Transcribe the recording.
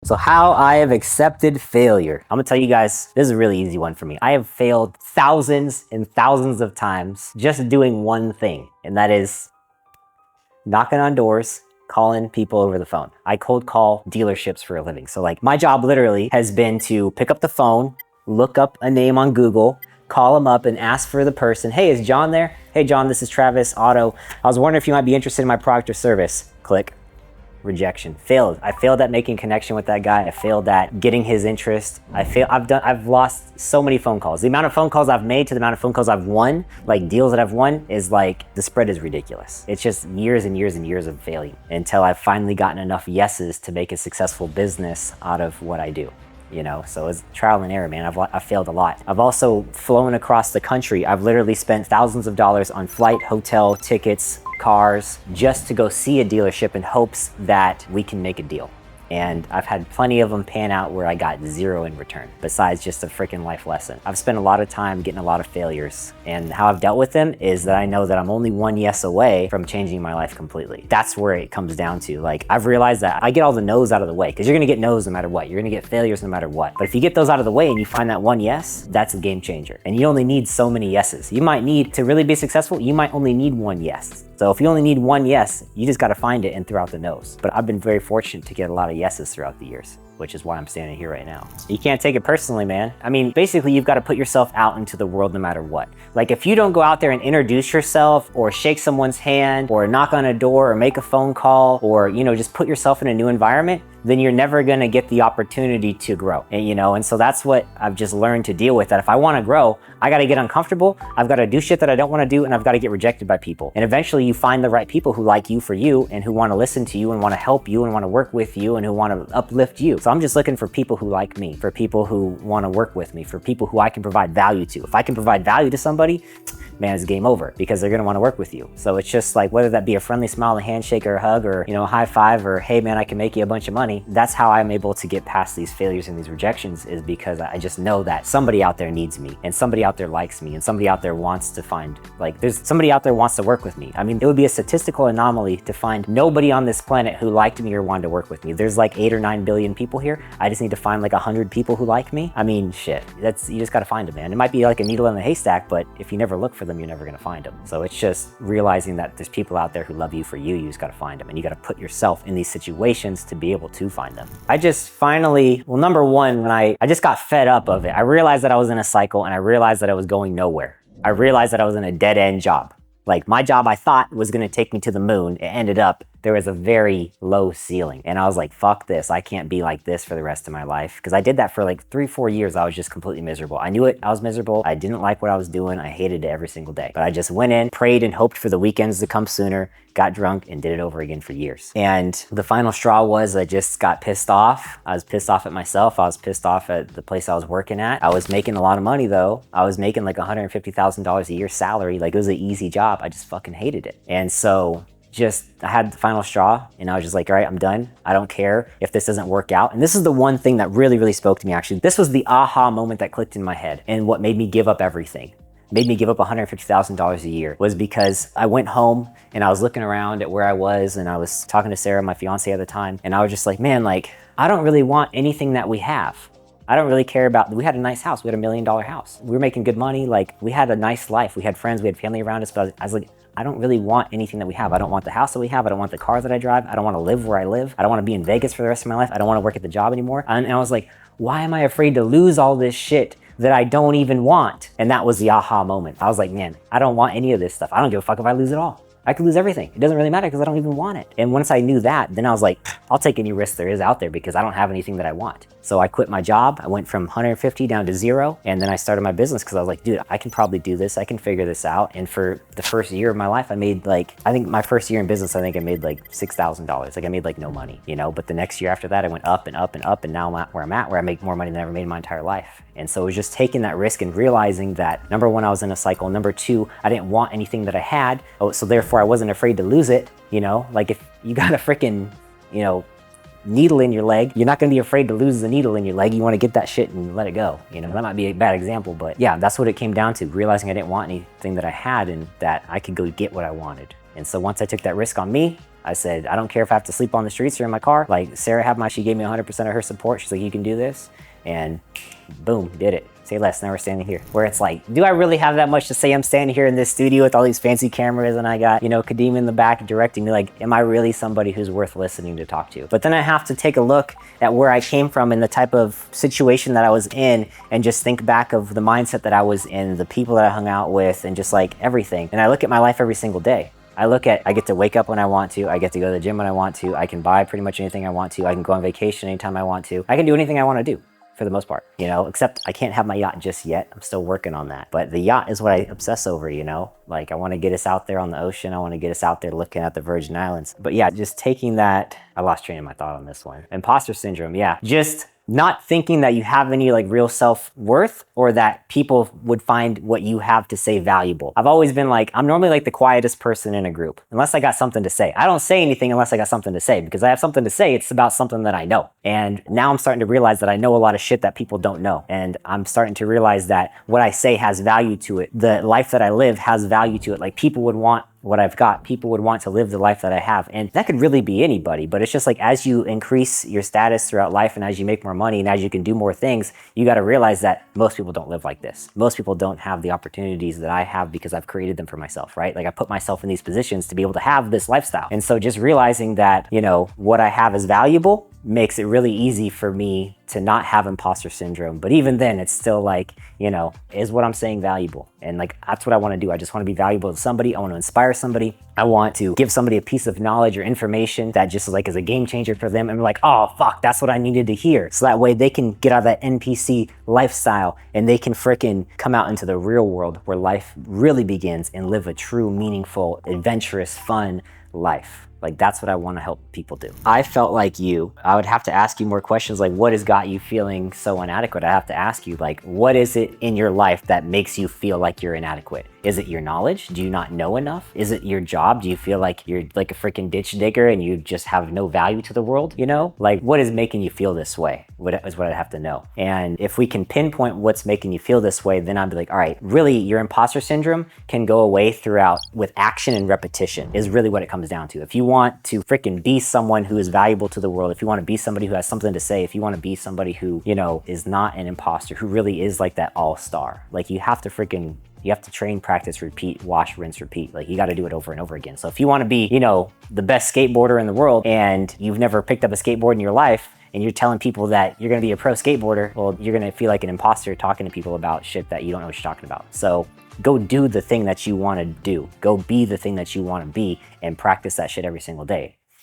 So how I have accepted failure. I'm gonna tell you guys, this is a really easy one for me. I have failed thousands and thousands of times just doing one thing, and that is knocking on doors, calling people over the phone. I cold call dealerships for a living. So like my job literally has been to pick up the phone, look up a name on Google, call them up and ask for the person. Hey, is John there? Hey John, this is Travis Auto. I was wondering if you might be interested in my product or service. Click. Rejection. Failed. I failed at making connection with that guy. I failed at getting his interest. I've lost so many phone calls. The amount of phone calls I've made to the amount of phone calls I've won, like deals that I've won, is like, the spread is ridiculous. It's just years and years and years of failing until I've finally gotten enough yeses to make a successful business out of what I do. You know, so it's trial and error, man. I've failed a lot. I've also flown across the country. I've literally spent thousands of dollars on flight, hotel, tickets, cars, just to go see a dealership in hopes that we can make a deal. And I've had plenty of them pan out where I got zero in return, besides just a freaking life lesson. I've spent a lot of time getting a lot of failures, and how I've dealt with them is that I know that I'm only one yes away from changing my life completely. That's where it comes down to. Like, I've realized that I get all the no's out of the way, because you're gonna get no's no matter what. You're gonna get failures no matter what. But if you get those out of the way and you find that one yes, that's a game changer. And you only need so many yeses. You might need, to really be successful, you might only need one yes. So if you only need one yes, you just gotta find it and throw out the no's. But I've been very fortunate to get a lot of yeses throughout the years, which is why I'm standing here right now. You can't take it personally, man. I mean, basically you've gotta put yourself out into the world no matter what. Like if you don't go out there and introduce yourself or shake someone's hand or knock on a door or make a phone call or, you know, just put yourself in a new environment, then you're never gonna get the opportunity to grow. And, you know, and so that's what I've just learned to deal with, that if I wanna grow, I gotta get uncomfortable, I've gotta do shit that I don't wanna do, and I've gotta get rejected by people. And eventually you find the right people who like you for you and who wanna listen to you and wanna help you and wanna work with you and who wanna uplift you. So I'm just looking for people who like me, for people who wanna work with me, for people who I can provide value to. If I can provide value to somebody, man, it's game over, because they're gonna wanna work with you. So it's just like, whether that be a friendly smile, a handshake, or a hug, or, you know, a high five, or hey man, I can make you a bunch of money. That's how I'm able to get past these failures and these rejections, is because I just know that somebody out there needs me, and somebody out there likes me, and somebody out there wants to find, like, there's somebody out there wants to work with me. I mean, it would be a statistical anomaly to find nobody on this planet who liked me or wanted to work with me. There's like 8 or 9 billion people here. I just need to find like 100 people who like me. I mean, shit, you just gotta find them, man. It might be like a needle in a haystack, but if you never look for them, you're never gonna find them. So it's just realizing that there's people out there who love you for you. You just gotta find them, and you gotta put yourself in these situations to be able to find them. I just finally, well, number one, when I just got fed up of it. I realized that I was in a cycle, and I realized that I was going nowhere. I realized that I was in a dead-end job. Like, my job I thought was gonna take me to the moon. It ended up, there was a very low ceiling. And I was like, fuck this. I can't be like this for the rest of my life. Because I did that for like 3-4 years. I was just completely miserable. I knew it. I was miserable. I didn't like what I was doing. I hated it every single day. But I just went in, prayed, and hoped for the weekends to come sooner, got drunk, and did it over again for years. And the final straw was I just got pissed off. I was pissed off at myself. I was pissed off at the place I was working at. I was making a lot of money though. I was making like $150,000 a year salary. Like, it was an easy job. I just fucking hated it. And so I had the final straw, and I was just like, all right, I'm done. I don't care if this doesn't work out. And this is the one thing that really, really spoke to me, actually. This was the aha moment that clicked in my head, and what made me give up everything. Made me give up $150,000 a year was because I went home and I was looking around at where I was, and I was talking to Sarah, my fiance at the time, and I was just like, man, like, I don't really want anything that we have. I don't really care about, we had a nice house. We had $1 million house. We were making good money. Like, we had a nice life. We had friends, we had family around us, but I was like, I don't really want anything that we have. I don't want the house that we have. I don't want the car that I drive. I don't want to live where I live. I don't want to be in Vegas for the rest of my life. I don't want to work at the job anymore. And I was like, why am I afraid to lose all this shit that I don't even want? And that was the aha moment. I was like, man, I don't want any of this stuff. I don't give a fuck if I lose it all. I could lose everything. It doesn't really matter because I don't even want it. And once I knew that, then I was like, I'll take any risk there is out there because I don't have anything that I want. So I quit my job. I went from 150 down to 0. And then I started my business because I was like, dude, I can probably do this. I can figure this out. And for the first year of my life, I made like, I think my first year in business, I think I made like $6,000. Like, I made like no money, you know, but the next year after that, I went up and up and up. And now I'm at where I'm at, where I make more money than I ever made in my entire life. And so it was just taking that risk and realizing that, number one, I was in a cycle. Number two, I didn't want anything that I had. Oh, so therefore I wasn't afraid to lose it. You know, like if you got a freaking, you know, needle in your leg, you're not gonna be afraid to lose the needle in your leg. You wanna get that shit and let it go. You know, that might be a bad example, but yeah, that's what it came down to, realizing I didn't want anything that I had and that I could go get what I wanted. And so once I took that risk on me, I said, I don't care if I have to sleep on the streets or in my car. Like Sarah she gave me 100% of her support. She's like, you can do this. And boom, did it. Say less, now we're standing here. Where it's like, do I really have that much to say? I'm standing here in this studio with all these fancy cameras and I got, Kadeem in the back directing me. Like, am I really somebody who's worth listening to talk to? But then I have to take a look at where I came from and the type of situation that I was in and just think back of the mindset that I was in, the people that I hung out with, and just like everything. And I look at my life every single day. I get to wake up when I want to. I get to go to the gym when I want to. I can buy pretty much anything I want to. I can go on vacation anytime I want to. I can do anything I want to do, for the most part, except I can't have my yacht just yet. I'm still working on that. But the yacht is what I obsess over, Like I want to get us out there on the ocean. I want to get us out there looking at the Virgin Islands. But yeah, just taking that, I lost train of my thought on this one. Imposter syndrome, yeah. Just not thinking that you have any like real self-worth or that people would find what you have to say valuable. I've always been like, I'm normally like the quietest person in a group, unless I got something to say. I don't say anything unless I got something to say, because I have something to say, it's about something that I know. And now I'm starting to realize that I know a lot of shit that people don't know. And I'm starting to realize that what I say has value to it. The life that I live has value to it. Like people would want what I've got. People would want to live the life that I have. And that could really be anybody, but it's just like as you increase your status throughout life and as you make more money and as you can do more things, you got to realize that most people don't live like this. Most people don't have the opportunities that I have because I've created them for myself, right? Like I put myself in these positions to be able to have this lifestyle. And so just realizing that, what I have is valuable makes it really easy for me to not have imposter syndrome. But even then, it's still like, is what I'm saying valuable? And like, that's what I want to do. I just want to be valuable to somebody. I want to inspire somebody. I want to give somebody a piece of knowledge or information that just like is a game changer for them. And they're like, oh, fuck, that's what I needed to hear. So that way they can get out of that NPC lifestyle and they can freaking come out into the real world where life really begins and live a true, meaningful, adventurous, fun life. Like that's what I want to help people do. I felt like you, I would have to ask you more questions like what has got you feeling so inadequate? I have to ask you like, what is it in your life that makes you feel like you're inadequate? Is it your knowledge? Do you not know enough? Is it your job? Do you feel like you're like a freaking ditch digger and you just have no value to the world? Like what is making you feel this way? Is what I have to know. And if we can pinpoint what's making you feel this way, then I'd be like, all right, really your imposter syndrome can go away throughout with action and repetition is really what it comes down to. If you want to freaking be someone who is valuable to the world, if you want to be somebody who has something to say, if you want to be somebody who, is not an imposter, who really is like that all-star, like you have to train, practice, repeat, wash, rinse, repeat. Like you got to do it over and over again. So if you want to be, the best skateboarder in the world and you've never picked up a skateboard in your life and you're telling people that you're going to be a pro skateboarder, well, you're going to feel like an imposter talking to people about shit that you don't know what you're talking about. So go do the thing that you want to do. Go be the thing that you want to be and practice that shit every single day.